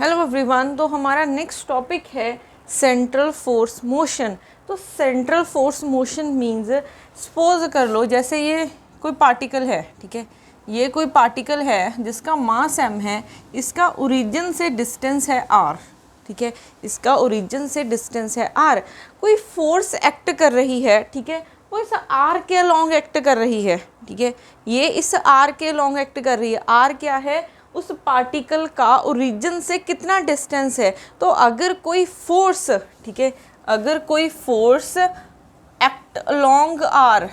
Hello everyone. तो हमारा next topic है सेंट्रल फोर्स मोशन। तो central force motion means suppose कर लो जैसे ये कोई पार्टिकल है, ठीक है, ये कोई पार्टिकल है जिसका मास m है, इसका ओरिजिन से डिस्टेंस है r, ठीक है, इसका ओरिजिन से डिस्टेंस है r। कोई फोर्स एक्ट कर रही है, ठीक है, वो इस r के लॉन्ग एक्ट कर रही है, ठीक है, ये इस r के लॉन्ग एक्ट कर रही है। r क्या है? उस पार्टिकल का ओरिजिन से कितना डिस्टेंस है। तो अगर कोई फोर्स, ठीक है, अगर कोई फोर्स एक्ट अलोंग आर,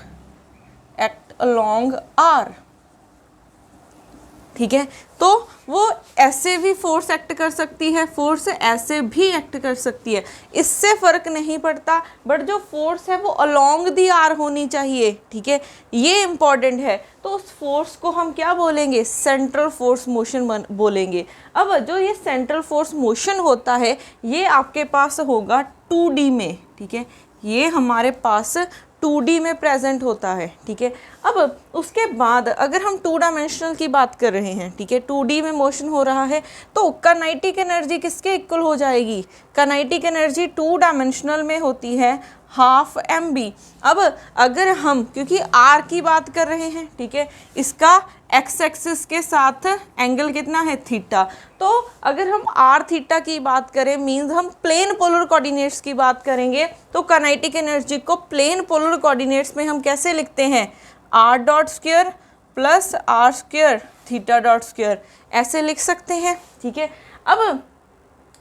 ठीक है, तो वो ऐसे भी फोर्स एक्ट कर सकती है, फोर्स ऐसे भी एक्ट कर सकती है, इससे फ़र्क नहीं पड़ता, बट जो फोर्स है वो अलोंग दी आर होनी चाहिए, ठीक है, ये इम्पॉर्टेंट है। तो उस फोर्स को हम क्या बोलेंगे? सेंट्रल फोर्स मोशन बोलेंगे। अब जो ये सेंट्रल फोर्स मोशन होता है ये आपके पास होगा 2D में, ठीक है, ये हमारे पास 2D में प्रेजेंट होता है, ठीक है। अब उसके बाद अगर हम 2 डायमेंशनल की बात कर रहे हैं, ठीक है, 2D में मोशन हो रहा है, तो काइनेटिक एनर्जी किसके इक्वल हो जाएगी? काइनेटिक एनर्जी 2 डायमेंशनल में होती है ½ mb। अब अगर हम, क्योंकि r की बात कर रहे हैं, ठीक है, इसका x एक्सिस के साथ एंगल कितना है? थीटा। तो अगर हम r थीटा की बात करें मींस हम प्लेन पोलर कोऑर्डिनेट्स की बात करेंगे, तो काइनेटिक एनर्जी को प्लेन पोलर कोऑर्डिनेट्स में हम कैसे लिखते हैं? r dot square plus r square theta dot square, ऐसे लिख सकते हैं, ठीक है। अब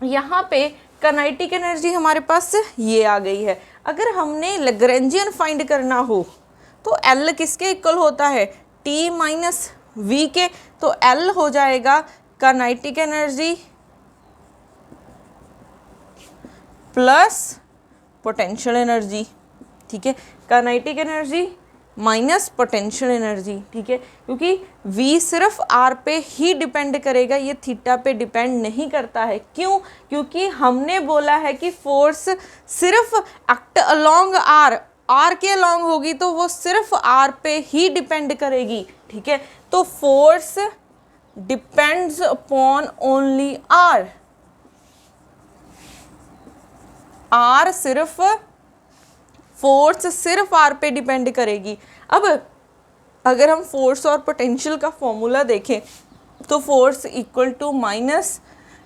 यहाँ पे काइनेटिक एनर्जी हमारे पास ये आ गई है। अगर हमने लैग्रैंजियन फाइंड करना हो तो L किसके इक्वल होता है? T माइनस V के। तो L हो जाएगा kinetic energy plus potential energy, ठीक है, kinetic energy minus potential energy, ठीक है, क्योंकि V सिर्फ R पे ही डिपेंड करेगा, ये थीटा पे डिपेंड नहीं करता है। क्यों? क्योंकि हमने बोला है कि फोर्स सिर्फ एक्ट अलोंग R के अलोंग होगी तो वो सिर्फ R पे ही डिपेंड करेगी, ठीक है। तो force depends upon only R सिर्फ फोर्स सिर्फ R पे डिपेंड करेगी। अब अगर हम फोर्स और पोटेंशियल का फॉर्मूला देखें तो force equal to minus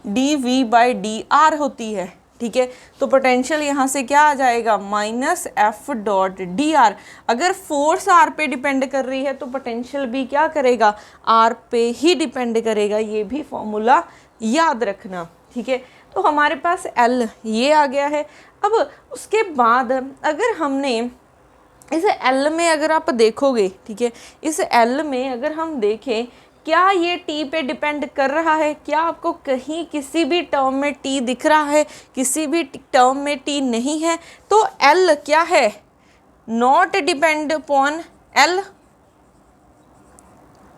dV/dr होती है, ठीक है। तो पोटेंशियल यहाँ से क्या आ जाएगा? Minus F.dr। अगर फोर्स R पे डिपेंड कर रही है तो पोटेंशियल भी क्या करेगा? R पे ही डिपेंड करेगा। ये भी फॉर्मूला याद रखना, ठीक है। तो हमारे पास L ये आ गया है। अब उसके बाद अगर हमने इस L में अगर आप देखोगे, ठीक है, इस L में अगर हम देखें क्या ये T पे डिपेंड कर रहा है? क्या आपको कहीं किसी भी टर्म में T दिख रहा है? किसी भी टर्म में T नहीं है। तो L क्या है? Not depend upon L,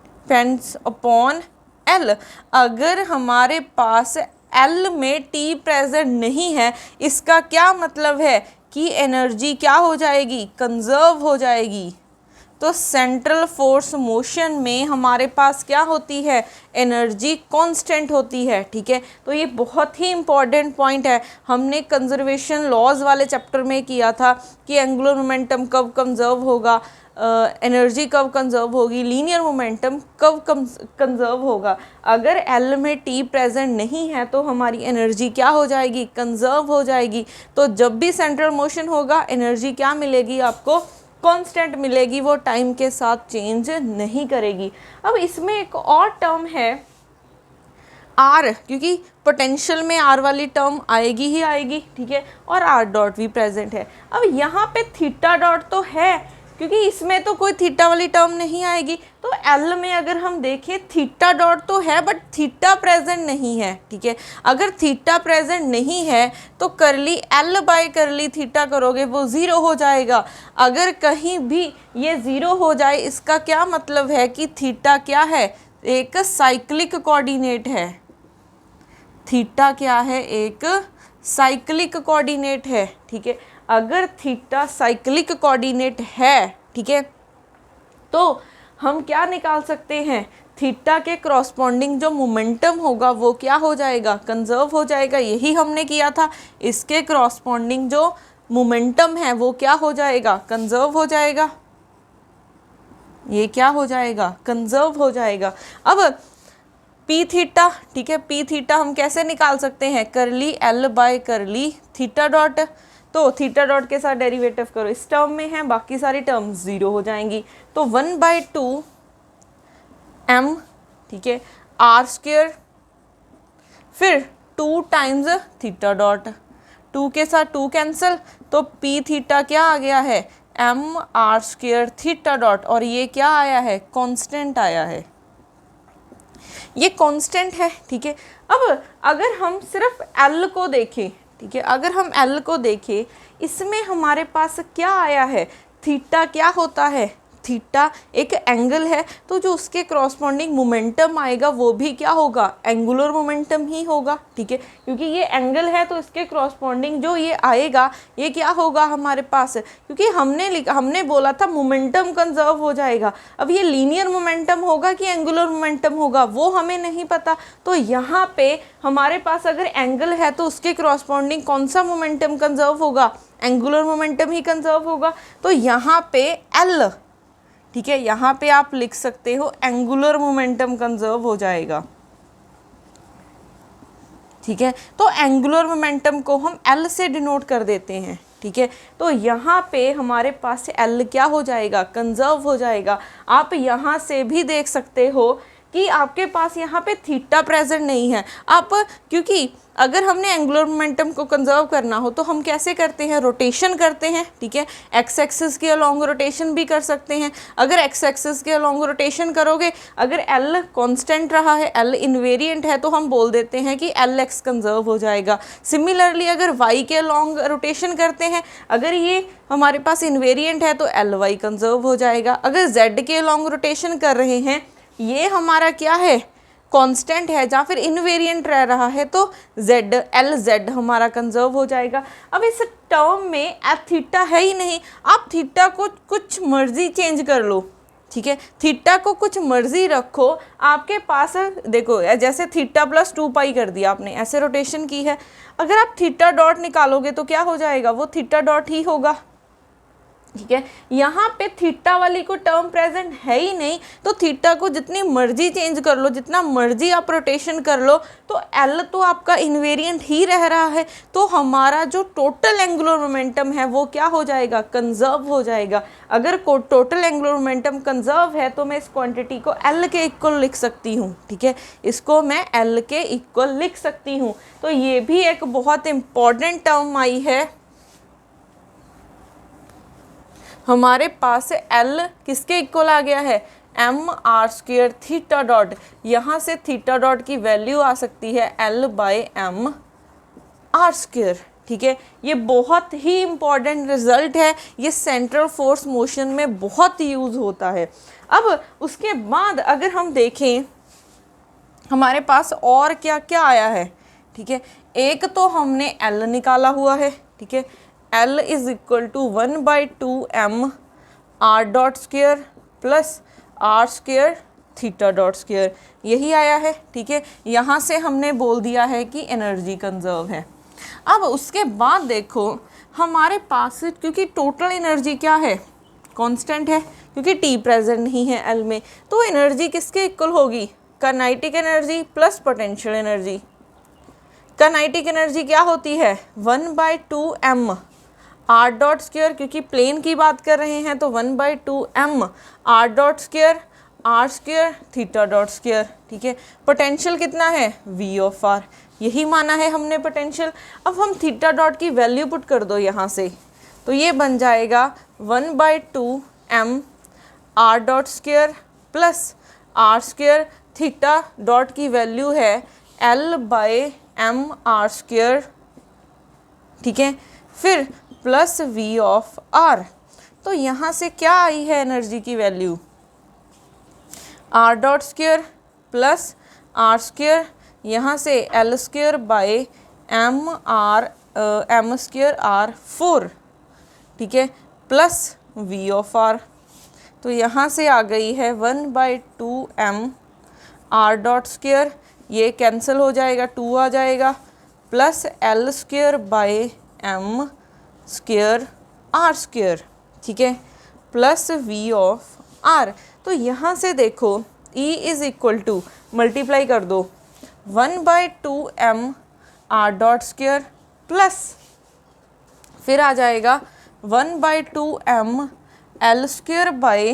depends upon L। अगर हमारे पास L में T प्रेजेंट नहीं है, इसका क्या मतलब है कि एनर्जी क्या हो जाएगी? कंजर्व हो जाएगी। तो सेंट्रल फोर्स मोशन में हमारे पास क्या होती है? एनर्जी कांस्टेंट होती है, ठीक है। तो ये बहुत ही इंपॉर्टेंट पॉइंट है। हमने कंजर्वेशन लॉज वाले चैप्टर में किया था कि एंगुलर मोमेंटम कब कंजर्व होगा, एनर्जी कब कंजर्व होगी, लीनियर मोमेंटम कब कंजर्व होगा। अगर L में T प्रेजेंट नहीं है तो हमारी एनर्जी क्या हो जाएगी? कंजर्व हो जाएगी। तो जब भी सेंट्रल मोशन होगा एनर्जी क्या मिलेगी आपको? कांस्टेंट मिलेगी, वो टाइम के साथ चेंज नहीं करेगी। अब इसमें एक और टर्म है R, क्योंकि पोटेंशियल में R वाली टर्म आएगी ही आएगी, ठीक है, और R डॉट भी प्रेजेंट है। अब यहाँ पे थीटा डॉट तो है, क्योंकि इसमें तो कोई थीटा वाली टर्म नहीं आएगी। तो L में अगर हम देखें थीटा डॉट तो है बट थीटा प्रेजेंट नहीं है, ठीक है। अगर थीटा प्रेजेंट नहीं है तो करली L/करली थीटा करोगे वो 0 हो जाएगा। अगर कहीं भी ये 0 हो जाए इसका क्या मतलब है कि थीटा क्या है? एक साइक्लिक कोऑर्डिनेट है। थीटा क्या है? एक साइक्लिक कोऑर्डिनेट है, ठीक है। अगर थीटा साइक्लिक कोऑर्डिनेट है, ठीक है, तो हम क्या निकाल सकते हैं? थीटा के क्रॉसपॉन्डिंग जो मोमेंटम होगा वो क्या हो जाएगा, कंजर्व हो जाएगा। यही हमने किया था, इसके क्रॉसपॉन्डिंग जो मोमेंटम है वो क्या हो जाएगा, कंजर्व हो जाएगा। ये क्या हो जाएगा, कंजर्व हो जाएगा। अब पी थीटा, ठीक है, पी थीटा हम कैसे निकाल सकते हैं, करली एल बाय करली थीटा डॉट। तो थीटा डॉट के साथ डेरिवेटिव करो, इस टर्म में है, बाकी सारी टर्म जीरो हो जाएंगी। तो 1/2 m, ठीक है, आर स्क्वेयर, फिर 2 टाइम्स थीटा डॉट, 2 के साथ 2 कैंसिल, तो पी थीटा क्या आ गया है, M R square theta dot, और ये क्या आया है, कांस्टेंट आया है, ये कांस्टेंट है, ठीक है। अब अगर हम सिर्फ एल को देखें, ठीक है, अगर हम एल को देखें, इसमें हमारे पास क्या आया है, थीटा क्या होता है, थीटा एक एंगल है, तो जो उसके क्रॉसपॉन्डिंग मोमेंटम आएगा वो भी क्या होगा, एंगुलर मोमेंटम ही होगा, ठीक है, क्योंकि ये एंगल है तो इसके क्रॉसपॉन्डिंग जो ये आएगा ये क्या होगा हमारे पास, क्योंकि हमने बोला था मोमेंटम कंजर्व हो जाएगा। अब ये लीनियर मोमेंटम होगा कि एंगुलर मोमेंटम होगा वो हमें नहीं पता, तो यहाँ पे हमारे पास अगर एंगल है तो उसके क्रॉसपॉन्डिंग कौन सा मोमेंटम कंजर्व होगा, एंगुलर मोमेंटम ही कंजर्व होगा। तो यहाँ पे एल, ठीक है, यहाँ पे आप लिख सकते हो एंगुलर मोमेंटम कंजर्व हो जाएगा, ठीक है। तो एंगुलर मोमेंटम को हम एल से डिनोट कर देते हैं, ठीक है। तो यहाँ पे हमारे पास एल क्या हो जाएगा, कंजर्व हो जाएगा। आप यहाँ से भी देख सकते हो कि आपके पास यहाँ पे थीटा प्रेजेंट नहीं है। आप, क्योंकि अगर हमने एंगुलर मोमेंटम को कंजर्व करना हो तो हम कैसे करते हैं, रोटेशन करते हैं, ठीक है। एक्स एक्सिस के अलॉन्ग रोटेशन भी कर सकते हैं। अगर एक्स एक्सिस के अलॉन्ग रोटेशन करोगे, अगर एल कांस्टेंट रहा है, एल इनवेरिएंट है, तो हम बोल देते हैं कि एल एक्स कंजर्व हो जाएगा। सिमिलरली अगर वाई के अलॉन्ग रोटेशन करते हैं, अगर ये हमारे पास इनवेरिएंट है तो एल वाई कंजर्व हो जाएगा। अगर जेड के अलॉन्ग रोटेशन कर रहे हैं, ये हमारा क्या है, कांस्टेंट है, या फिर इनवेरिएंट रह रहा है, तो जेड एल जेड हमारा कंजर्व हो जाएगा। अब इस टर्म में एफ थीटा है ही नहीं, आप थीटा को कुछ मर्जी चेंज कर लो, ठीक है, थीटा को कुछ मर्जी रखो, आपके पास देखो जैसे थीटा प्लस 2 पाई कर दिया आपने, ऐसे रोटेशन की है, अगर आप थीटा डॉट निकालोगे तो क्या हो जाएगा, वो थीटा डॉट ही होगा, ठीक है। यहाँ पे थीटा वाली को टर्म प्रेजेंट है ही नहीं, तो थीटा को जितनी मर्जी चेंज कर लो, जितना मर्जी आप रोटेशन कर लो, तो एल तो आपका इनवेरिएंट ही रह रहा है, तो हमारा जो टोटल एंगुलर मोमेंटम है वो क्या हो जाएगा, कंजर्व हो जाएगा। अगर टोटल एंगुलर मोमेंटम कंजर्व है तो मैं इस क्वांटिटी को एल के इक्वल लिख सकती हूँ, ठीक है, इसको मैं एल के इक्वल लिख सकती हूँ। तो ये भी एक बहुत इंपॉर्टेंट टर्म आई है हमारे पास, एल किसके इक्वल आ गया है, M R square theta dot. यहाँ से थीटा डॉट की वैल्यू आ सकती है L by M R square, ठीक है। ये बहुत ही इम्पॉर्टेंट रिजल्ट है, ये सेंट्रल फोर्स मोशन में बहुत यूज़ होता है। अब उसके बाद अगर हम देखें हमारे पास और क्या क्या आया है, ठीक है, एक तो हमने एल निकाला हुआ है, ठीक है, L is equal to 1/2 m r dot square plus r square theta dot square, यही आया है, ठीक है। यहाँ से हमने बोल दिया है कि एनर्जी कंजर्व है। अब उसके बाद देखो हमारे पास, क्योंकि टोटल एनर्जी क्या है, कांस्टेंट है, क्योंकि T प्रेजेंट नहीं है L में, तो एनर्जी किसके इक्वल होगी, kinetic energy plus potential energy. Kinetic energy क्या होती है, 1/2 m आर डॉट स्क्वेयर, क्योंकि प्लेन की बात कर रहे हैं तो 1/2 m R dot square R square theta dot square, ठीक है। पोटेंशियल कितना है, v ऑफ r, यही माना है हमने पोटेंशियल। अब हम थीटा डॉट की वैल्यू पुट कर दो यहाँ से, तो ये बन जाएगा 1/2 m R dot square plus R square, theta dot की वैल्यू है l by M R square, ठीक है, फिर प्लस v ऑफ r। तो यहाँ से क्या आई है एनर्जी की value, r dot square plus r square, यहाँ से l square by M square r 4, ठीक है, प्लस v ऑफ r। तो यहाँ से आ गई है 1/2 m आर डॉट स्क्वेयर, ये कैंसिल हो जाएगा, 2 आ जाएगा, plus L square by M square R square, ठीक है, प्लस वी ऑफ आर। तो यहाँ से देखो E is equal to multiply कर दो 1/2m R dot square plus फिर आ जाएगा 1/2m L square by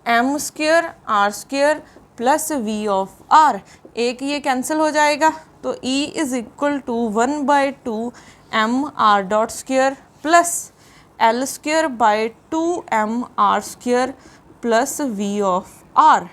M square R square plus V of R. एक ये कैंसिल हो जाएगा, तो E is equal to 1/2m R dot square plus L square by 2m R square plus V of R,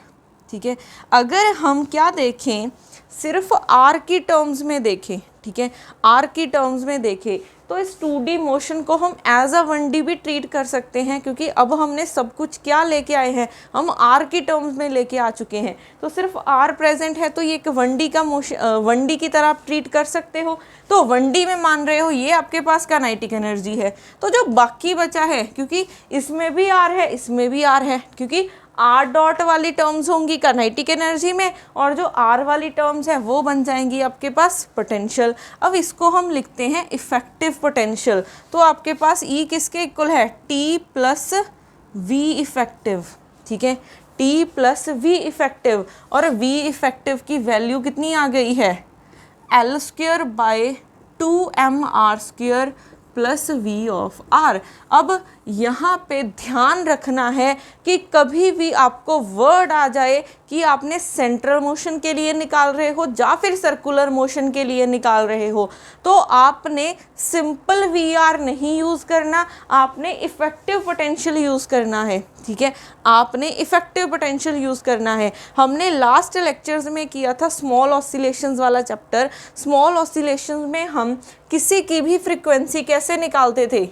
ठीक है। अगर हम क्या देखें, सिर्फ आर की टर्म्स में देखें, ठीक है, आर की टर्म्स में देखें, तो इस 2D मोशन को हम एज अ 1D भी ट्रीट कर सकते हैं, क्योंकि अब हमने सब कुछ क्या लेके आए हैं, हम आर की टर्म्स में लेके आ चुके हैं। तो सिर्फ आर प्रेजेंट है तो ये एक 1D का मोशन 1D की तरह आप ट्रीट कर सकते हो। तो 1D में मान रहे हो, ये आपके पास काइनेटिक एनर्जी है। तो जो बाकी बचा है, क्योंकि इसमें भी आर है, इसमें भी आर है, क्योंकि आर डॉट वाली टर्म्स होंगी काइनेटिक एनर्जी में, और जो आर वाली टर्म्स है वो बन जाएंगी आपके पास पोटेंशियल। अब इसको हम लिखते हैं इफेक्टिव पोटेंशियल। तो आपके पास ई किसके इक्वल है, टी प्लस वी इफेक्टिव, ठीक है, टी प्लस वी इफेक्टिव। और वी इफेक्टिव की वैल्यू कितनी आ गई है, L square by 2m R square plus V of R. अब यहाँ पे ध्यान रखना है कि कभी भी आपको वर्ड आ जाए कि आपने सेंट्रल मोशन के लिए निकाल रहे हो या फिर सर्कुलर मोशन के लिए निकाल रहे हो, तो आपने सिंपल वी आर नहीं यूज़ करना, आपने इफ़ेक्टिव पोटेंशियल यूज़ करना है, ठीक है, आपने इफ़ेक्टिव पोटेंशियल यूज़ करना है। हमने लास्ट लेक्चर्स में किया था स्मॉल ऑसिलेशंस वाला चैप्टर। स्मॉल ऑसिलेशंस में हम किसी की भी फ्रीक्वेंसी कैसे निकालते थे,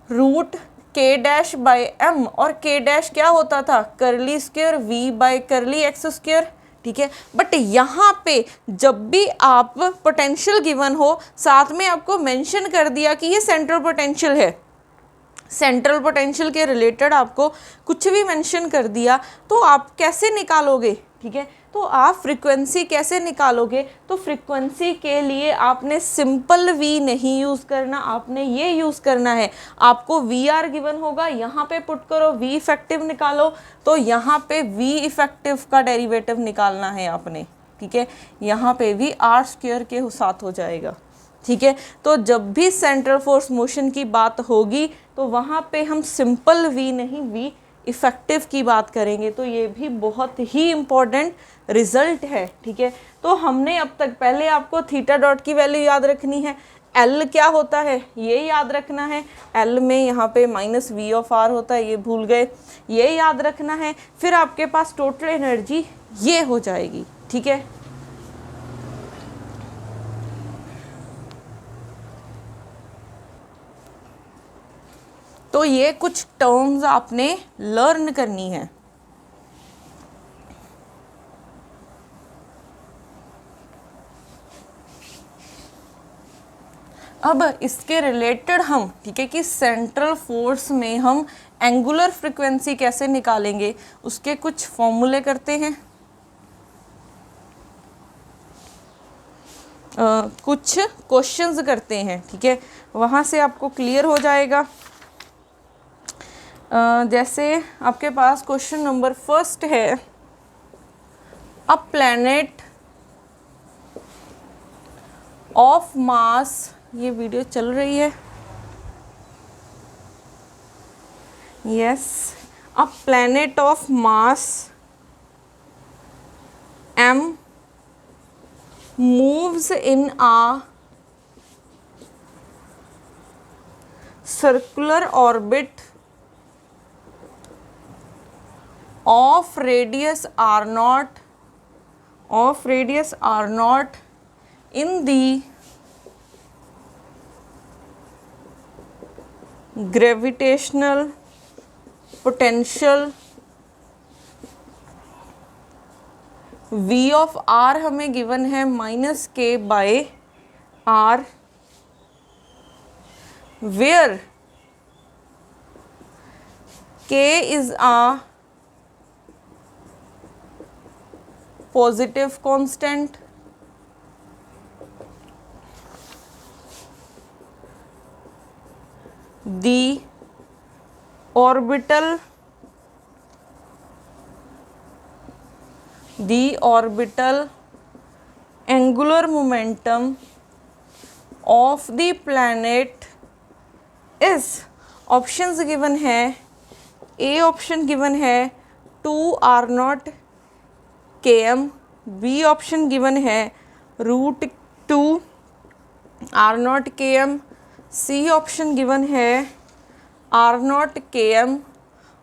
रूट के डैश बाय एम, और के डैश क्या होता था, करली स्क्वेयर वी बाय करली एक्स स्क्वेयर, ठीक है। बट यहाँ पे जब भी आप पोटेंशियल गिवन हो, साथ में आपको मेंशन कर दिया कि ये सेंट्रल पोटेंशियल है, सेंट्रल पोटेंशियल के रिलेटेड आपको कुछ भी मेंशन कर दिया, तो आप कैसे निकालोगे, ठीक है। तो आप फ्रीक्वेंसी कैसे निकालोगे, तो फ्रीक्वेंसी के लिए आपने सिंपल वी नहीं यूज़ करना, आपने ये यूज़ करना है, आपको वी आर गिवन होगा, यहाँ पे पुट करो वी इफेक्टिव निकालो, तो यहाँ पे वी इफेक्टिव का डेरिवेटिव निकालना है आपने, ठीक है, यहाँ पे भी आर स्क्वेयर के साथ हो जाएगा, ठीक है। तो जब भी सेंट्रल फोर्स मोशन की बात होगी तो वहाँ पे हम सिंपल वी नहीं, वी इफ़ेक्टिव की बात करेंगे। तो ये भी बहुत ही इम्पोर्टेंट रिजल्ट है, ठीक है। तो हमने अब तक, पहले आपको थीटा डॉट की वैल्यू याद रखनी है, एल क्या होता है ये याद रखना है, एल में यहाँ पे माइनस वी ऑफ आर होता है, ये भूल गए, ये याद रखना है। फिर आपके पास टोटल एनर्जी ये हो जाएगी, ठीक है। तो ये कुछ टर्म्स आपने लर्न करनी है। अब इसके रिलेटेड हम, ठीक है, कि सेंट्रल फोर्स में हम एंगुलर फ्रीक्वेंसी कैसे निकालेंगे, उसके कुछ फॉर्मूले करते हैं, कुछ क्वेश्चंस करते हैं, ठीक है, वहाँ से आपको क्लियर हो जाएगा। जैसे आपके पास क्वेश्चन नंबर फर्स्ट है, अ प्लैनेट ऑफ मास, ये वीडियो चल रही है, yes, a planet of mass m moves in a circular orbit of radius r0 in the gravitational potential v of r हमें गिवन है -k/r, where k is a positive constant, the orbital angular momentum of the planet is, options given है, A option given है 2r0 km, B option given है √2 r0 km, C option given है r0 km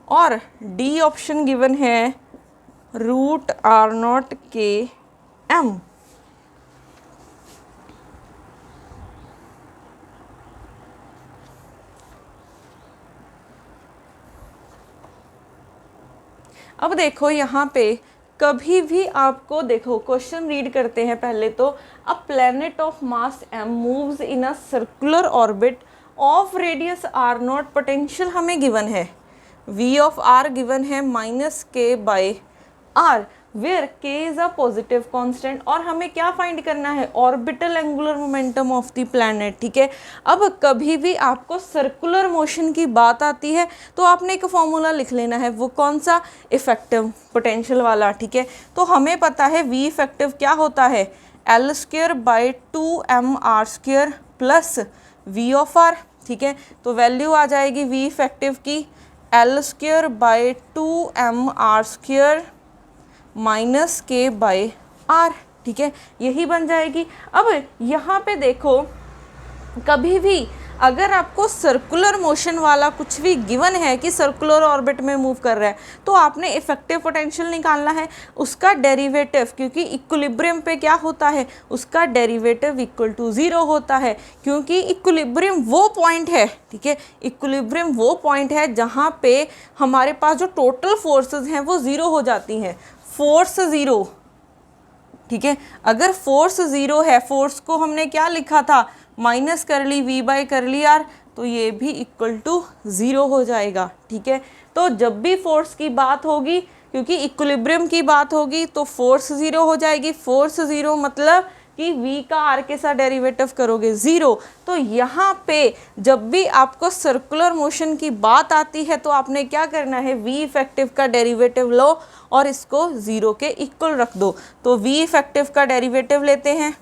और D option given है √r0 km। अब देखो यहाँ पे कभी भी आपको देखो क्वेश्चन रीड करते हैं पहले तो, a planet of mass m moves in a circular orbit of radius r0, potential हमें गिवन है, v ऑफ r गिवन है -k/r, where k is a positive constant, और हमें क्या फाइंड करना है, orbital angular momentum of the planet. ठीक है, अब कभी भी आपको सर्कुलर मोशन की बात आती है तो आपने एक फॉर्मूला लिख लेना है, वो कौन सा, इफेक्टिव पोटेंशियल वाला। ठीक है, तो हमें पता है v इफेक्टिव क्या होता है, L²/2mr² plus v of r। ठीक है, तो वैल्यू आ जाएगी v इफेक्टिव की L²/2mr² -k/r। ठीक है, यही बन जाएगी। अब यहाँ पे देखो कभी भी अगर आपको सर्कुलर मोशन वाला कुछ भी गिवन है कि सर्कुलर ऑर्बिट में मूव कर रहा है, तो आपने इफेक्टिव पोटेंशियल निकालना है, उसका डेरिवेटिव, क्योंकि इक्विलिब्रियम पे क्या होता है, उसका डेरिवेटिव इक्वल टू 0 होता है, क्योंकि इक्विलिब्रियम वो पॉइंट है। ठीक है, इक्विलिब्रियम वो पॉइंट है जहाँ पे हमारे पास जो टोटल फोर्सेस हैं वो 0 हो जाती हैं, फोर्स 0। ठीक है, अगर फोर्स 0 है, फोर्स को हमने क्या लिखा था, माइनस कर ली v/r, तो ये भी इक्वल टू 0 हो जाएगा। ठीक है, तो जब भी फोर्स की बात होगी, क्योंकि इक्विलिब्रियम की बात होगी, तो फोर्स 0 हो जाएगी। फोर्स 0 मतलब कि v का r के साथ डेरिवेटिव करोगे 0। तो यहाँ पे जब भी आपको सर्कुलर मोशन की बात आती है तो आपने क्या करना है, v इफेक्टिव का डेरिवेटिव लो और इसको 0 के इक्वल रख दो। तो v इफेक्टिव का डेरिवेटिव लेते हैं,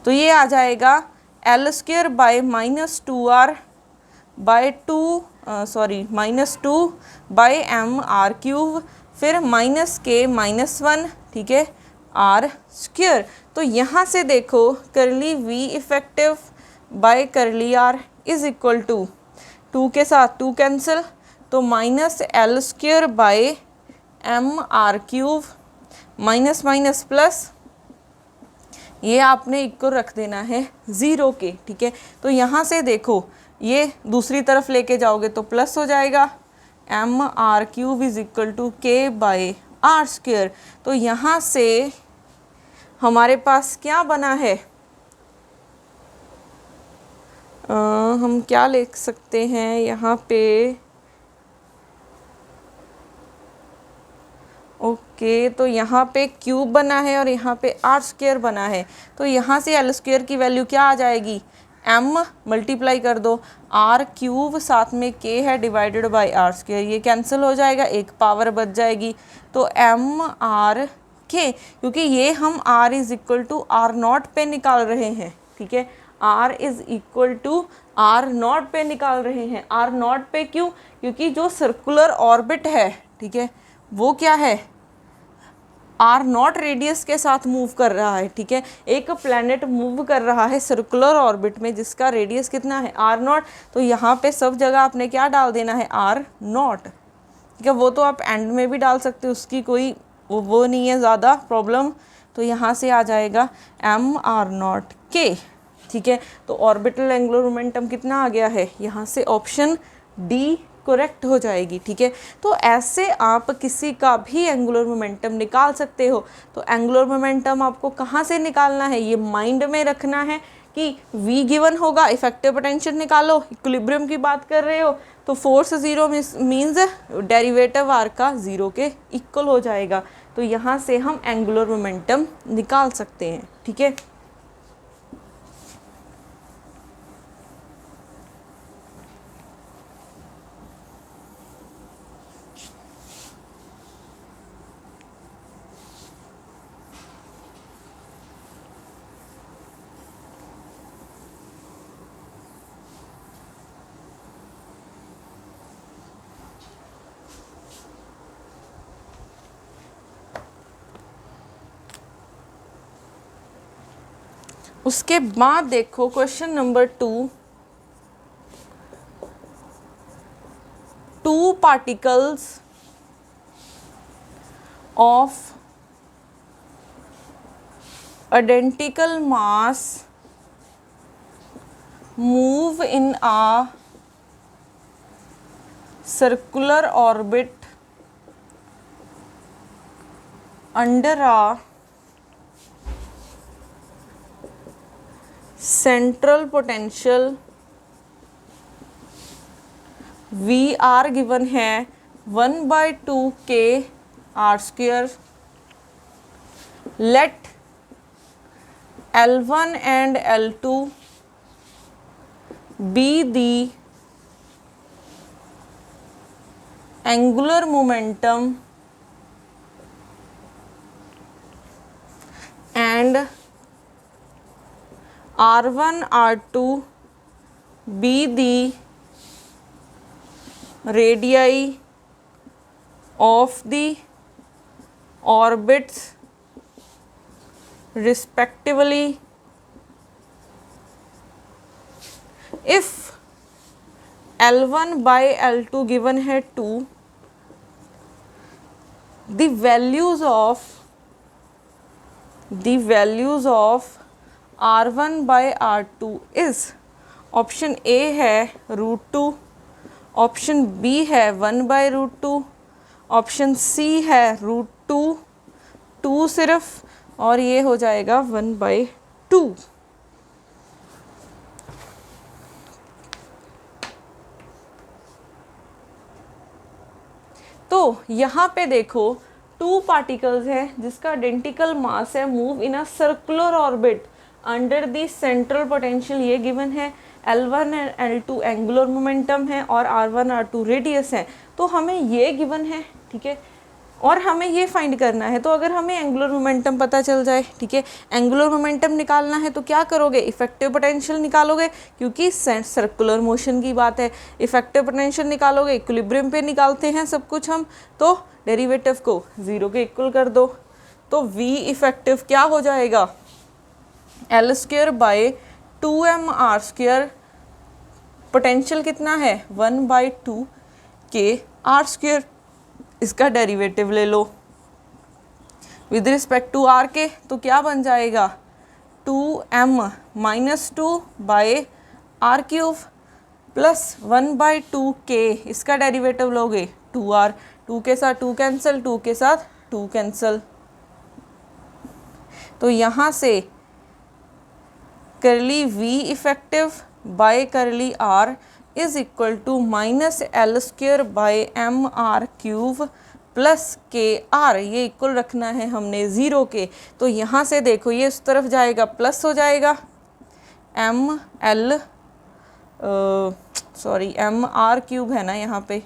तो ये आ जाएगा -2r/2mr³, फिर -k-1, ठीक है, r²। तो यहाँ से देखो curly v effective by curly r is equal to 2 के साथ 2 कैंसिल, तो -L²/mr³ माइनस माइनस प्लस, ये आपने इक्वल रख देना है 0 के। ठीक है, तो यहाँ से देखो ये दूसरी तरफ लेके जाओगे तो प्लस हो जाएगा, mr³ is equal to k/r²। तो यहाँ से हमारे पास क्या बना है, हम क्या लिख सकते हैं यहाँ पे, ओके, तो यहाँ पे क्यूब बना है और यहाँ पे r² बना है। तो यहाँ से L² की वैल्यू क्या आ जाएगी, m मल्टीप्लाई कर दो, r³ साथ में k है डिवाइडेड बाय r², ये कैंसिल हो जाएगा, एक पावर बच जाएगी। तो mr k, क्योंकि ये हम r is equal to r0 पे निकाल रहे हैं। ठीक है, r is equal to r0 पे निकाल रहे हैं। r0 पे क्यों, क्योंकि जो सर्कुलर ऑर्बिट है, ठीक है, वो क्या है, r0 रेडियस के साथ मूव कर रहा है। ठीक है, एक प्लैनेट मूव कर रहा है सर्कुलर ऑर्बिट में जिसका रेडियस कितना है, r0। तो यहाँ पे सब जगह आपने क्या डाल देना है, r0। ठीक है, वो तो आप एंड में भी डाल सकते हो, उसकी कोई वो नहीं है ज़्यादा प्रॉब्लम। तो यहाँ से आ जाएगा mr0k। ठीक है, तो ऑर्बिटल एंगुलर मोमेंटम कितना आ गया है, यहाँ से ऑप्शन डी करेक्ट हो जाएगी। ठीक है, तो ऐसे आप किसी का भी एंगुलर मोमेंटम निकाल सकते हो। तो एंगुलर मोमेंटम आपको कहाँ से निकालना है, ये माइंड में रखना है कि V गिवन होगा, इफेक्टिव पोटेंशियल निकालो, इक्विलिब्रियम की बात कर रहे हो तो फोर्स 0 मीन्स डेरिवेटिव R का 0 के इक्वल हो जाएगा। तो यहाँ से हम एंगुलर मोमेंटम निकाल सकते हैं। ठीक है, उसके बाद देखो question number 2, two particles of identical mass move in a circular orbit under a central potential V R given है 1/2 k r square. Let L1 and L2 be the angular momentum and R1 R2 be the radii of the orbits respectively. If L1 by L2 given है 2, the values of R1 by R2 is, option A है √2, option B है 1/√2, option C है √2, 2 सिर्फ, और ये हो जाएगा 1/2। तो यहाँ पे देखो टू पार्टिकल्स है जिसका आइडेंटिकल मास है, move in a circular orbit under the central potential, ये गिवन है। L1 and L2 angular momentum है और R1 R2 रेडियस है। तो हमें ये गिवन है, ठीक है, और हमें ये फाइंड करना है। तो अगर हमें एंगुलर मोमेंटम पता चल जाए, ठीक है, एंगुलर मोमेंटम निकालना है तो क्या करोगे, इफेक्टिव पोटेंशियल निकालोगे, क्योंकि सर्कुलर मोशन की बात है। इफेक्टिव पोटेंशियल निकालोगे, इक्विलिब्रियम पे निकालते हैं सब कुछ हम, तो डेरिवेटिव को 0 के इक्वल कर दो। तो V इफेक्टिव क्या हो जाएगा, L² / 2mr²। पोटेंशियल कितना है 1/2 k r², इसका डेरिवेटिव ले लो विद रिस्पेक्ट टू r के, तो क्या बन जाएगा 2m - 2/r³ प्लस 1/2 k, इसका डेरिवेटिव लोगे 2r, 2 के साथ 2 कैंसिल, 2 के साथ 2 कैंसिल। तो यहाँ से curly V effective by curly R is equal to -L² / mr³ plus KR, ये इक्वल रखना है हमने 0 के। तो यहाँ से देखो ये उस तरफ जाएगा, प्लस हो जाएगा mr³ है ना यहाँ पे,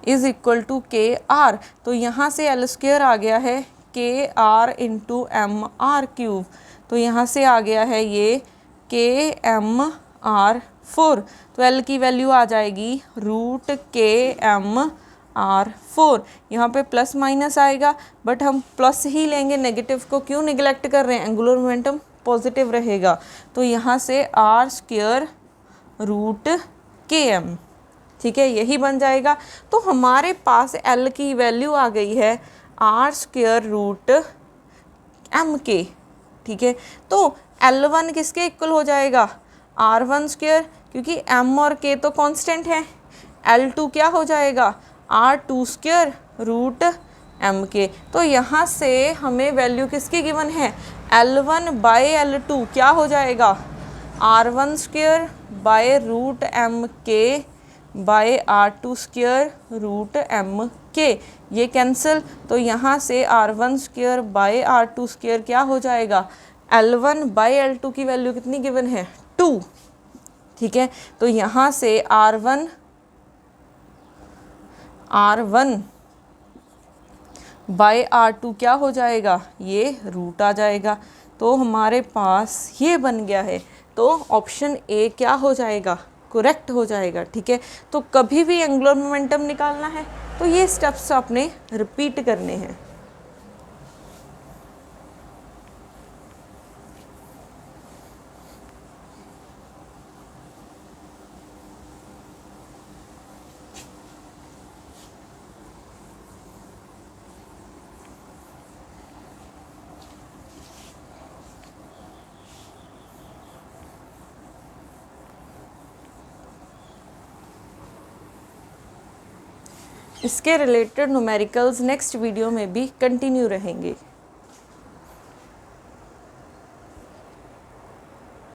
इज इक्वल टू KR। तो यहाँ से L² आ गया है KR × mr³, तो यहाँ से आ गया है ये KMR4। तो L की वैल्यू आ जाएगी √KMR4। यहाँ पे प्लस माइनस आएगा, बट हम प्लस ही लेंगे, नेगेटिव को क्यों निगलेक्ट कर रहे हैं, एंगुलर मोमेंटम पॉजिटिव रहेगा। तो यहाँ से R² √KM, ठीक है, यही बन जाएगा। तो हमारे पास L की वैल्यू आ गई है R² √MK, ठीक है। तो L1 किसके इक्वल हो जाएगा, R1², क्योंकि M और K तो कांस्टेंट है। L2 क्या हो जाएगा, R2² √MK। तो यहाँ से हमें वैल्यू किसकी गिवन है, L1 बाय L2 क्या हो जाएगा, R1 square by root M के by R2 square root M के, ये कैंसिल, तो यहाँ से R1 square bye R2 square क्या हो जाएगा, L1 बाय L2 की वैल्यू कितनी गिवन है, 2, ठीक है। तो यहाँ से R1 बाय R2 क्या हो जाएगा, ये रूट आ जाएगा। तो हमारे पास ये बन गया है, तो ऑप्शन ए क्या हो जाएगा, करेक्ट हो जाएगा, ठीक है। तो कभी भी एंगुलर मोमेंटम निकालना है तो ये स्टेप्स आपने रिपीट करने हैं। इसके रिलेटेड न्यूमेरिकल्स नेक्स्ट वीडियो में भी कंटिन्यू रहेंगे।